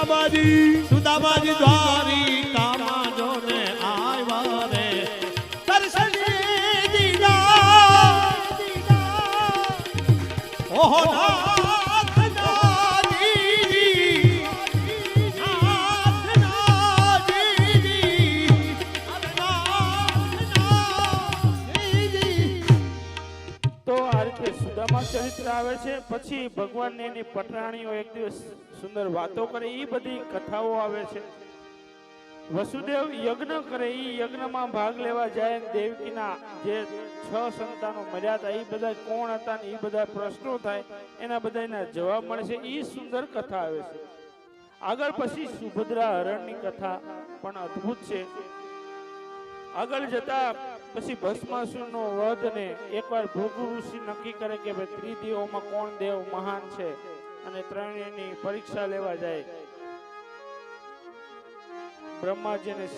સુદામાજી દ્વારિકામાં જોને આવ્યા રે દર્શન દીધા ઓહો ચરિત્ર આવે છે પછી ભગવાન ને એની પટરાણીઓ એક દિવસ સુંદર વાતો કરે એ બધી કથાઓ આવે છે વસુદેવ યજ્ઞ કરે એ યજ્ઞમાં ભાગ લેવા જાય દેવકીના જે 6 સંતાનો મર્યા હતા એ બધા કોણ હતા ને એ બધા પ્રશ્નો થાય એના બધાના જવાબ મળે છે એ સુંદર કથા આવે છે આગળ પછી સુભદ્રા હરણની કથા પણ અદ્ભુત છે આગળ જતા પછી ભસ્માસુરનો વધ ને એકવાર ભૃગુ ઋષિ નક્કી કરે કે ભાઈ ત્રિદેવોમાં કોણ દેવ મહાન છે અને ત્રણેયની પરીક્ષા લેવા જાય બ્રહ્માજી અને શિવ